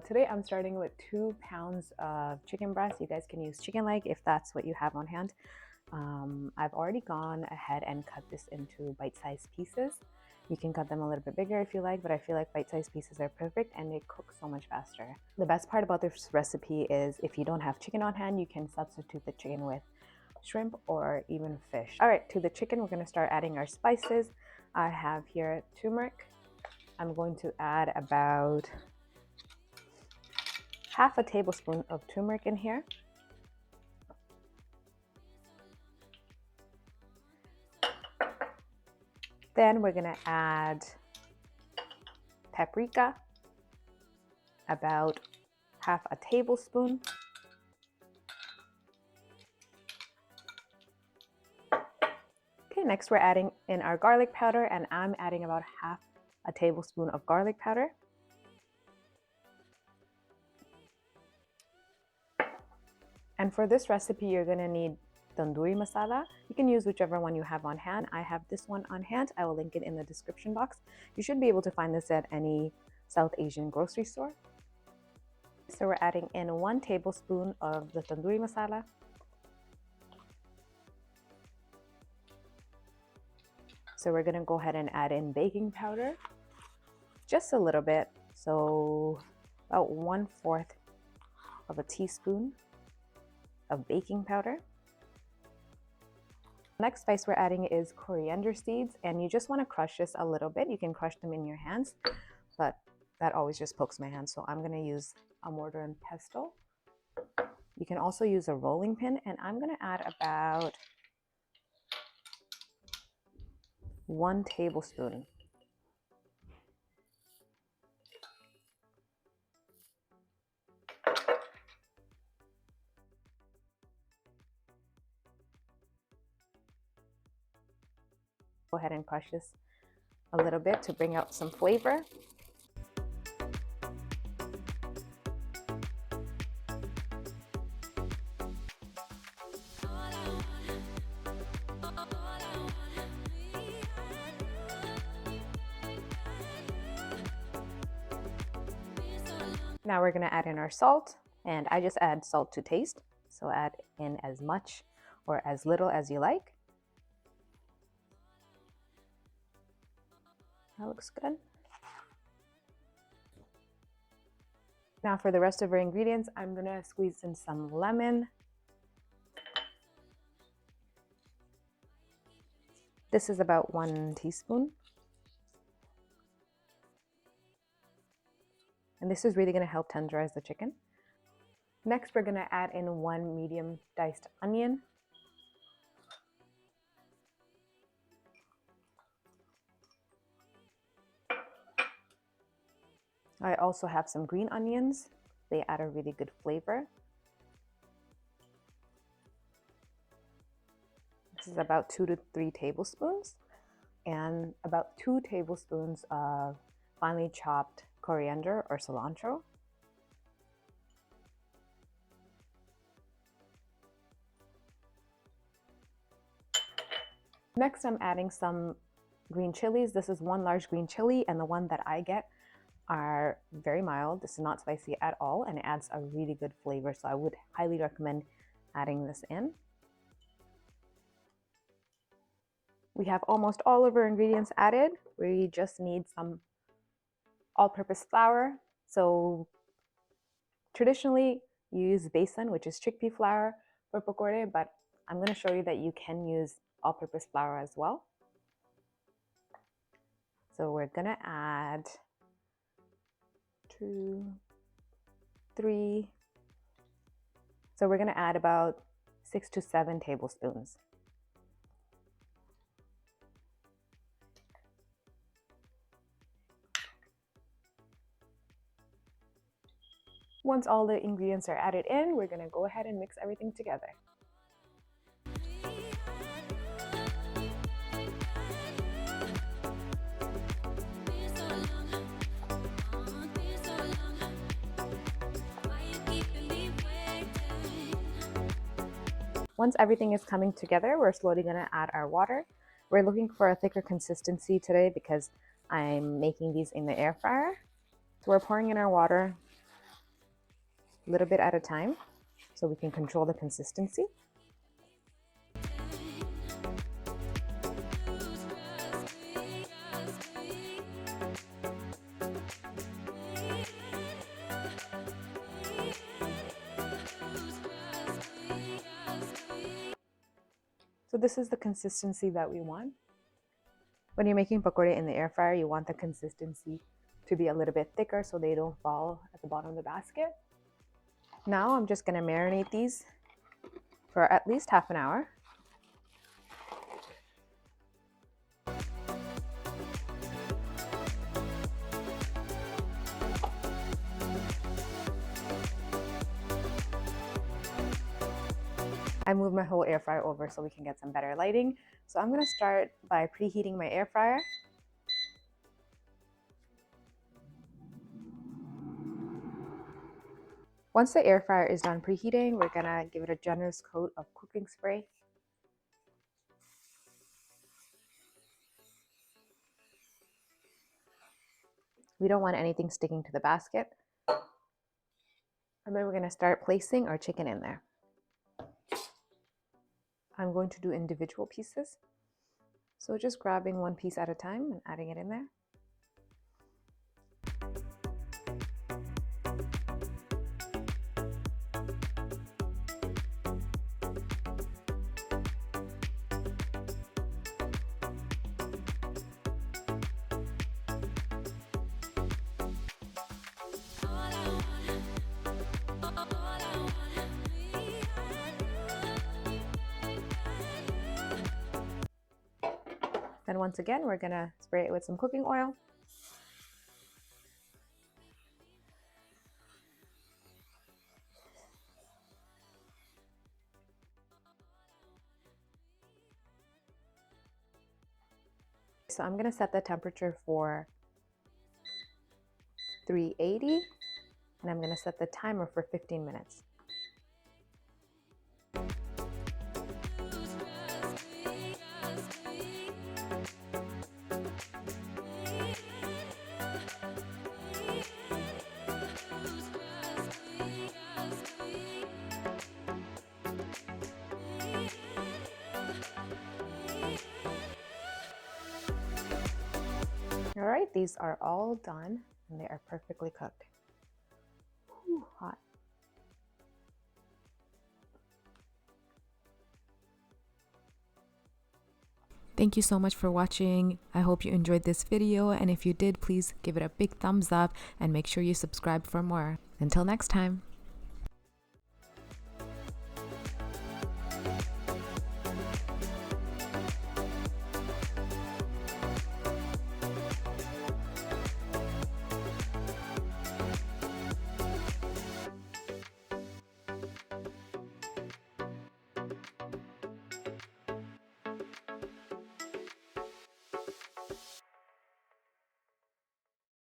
today I'm starting with 2 pounds of chicken breast. You guys can use chicken leg if that's what you have on hand. I've already gone ahead and cut this into bite-sized pieces. You can cut them a little bit bigger if you like, but I feel like bite-sized pieces are perfect and they cook so much faster. The best part about this recipe is if you don't have chicken on hand, you can substitute the chicken with shrimp or even fish. All right, to the chicken, we're gonna start adding our spices. I have here turmeric. I'm going to add about half a tablespoon of turmeric in here. Then we're gonna add paprika, about half a tablespoon. Okay, next we're adding in our garlic powder, and I'm adding about half a tablespoon of garlic powder. And for this recipe, you're gonna need Tandoori Masala. You can use whichever one you have on hand. I have this one on hand. I will link it in the description box. You should be able to find this at any South Asian grocery store. So we're adding in 1 tablespoon of the Tandoori Masala. So we're gonna go ahead and add in baking powder, just a little bit. So about 1/4 of a teaspoon of baking powder. Next spice we're adding is coriander seeds, and you just want to crush this a little bit. You can crush them in your hands, but that always just pokes my hand, so I'm going to use a mortar and pestle. You can also use a rolling pin, and I'm going to add about 1 tablespoon. Go ahead and crush this a little bit to bring out some flavor. Now we're going to add in our salt, and I just add salt to taste. So add in as much or as little as you like. That looks good. Now for the rest of our ingredients, I'm gonna squeeze in some lemon. This is about 1 teaspoon. And this is really gonna help tenderize the chicken. Next, we're gonna add in 1 medium diced onion. I also have some green onions. They add a really good flavor. This is about 2 to 3 tablespoons, and about 2 tablespoons of finely chopped coriander or cilantro. Next, I'm adding some green chilies. This is 1 large green chili, and the one that I get are very mild. This is not spicy at all, and it adds a really good flavor, so I would highly recommend adding this in. We have almost all of our ingredients added. We just need some all-purpose flour. So traditionally you use besan, which is chickpea flour, for pakora, but I'm going to show you that you can use all-purpose flour as well. So we're going to add 2, 3. So we're going to add about 6 to 7 tablespoons. Once all the ingredients are added in, we're going to go ahead and mix everything together. Once everything is coming together, we're slowly going to add our water. We're looking for a thicker consistency today because I'm making these in the air fryer. So we're pouring in our water. a little bit at a time so we can control the consistency. So this is the consistency that we want. When you're making pakora in the air fryer, you want the consistency to be a little bit thicker so they don't fall at the bottom of the basket. Now I'm just going to marinate these for at least half an hour. I moved my whole air fryer over so we can get some better lighting. So I'm going to start by preheating my air fryer. Once the air fryer is done preheating, we're going to give it a generous coat of cooking spray. We don't want anything sticking to the basket. And then we're going to start placing our chicken in there. I'm going to do individual pieces. So just grabbing one piece at a time and adding it in there. Then once again, we're gonna spray it with some cooking oil. So I'm gonna set the temperature for 380, and I'm gonna set the timer for 15 minutes. All right, these are all done and they are perfectly cooked. Whew, hot. Thank you so much for watching. I hope you enjoyed this video, and if you did, please give it a big thumbs up and make sure you subscribe for more. Until next time.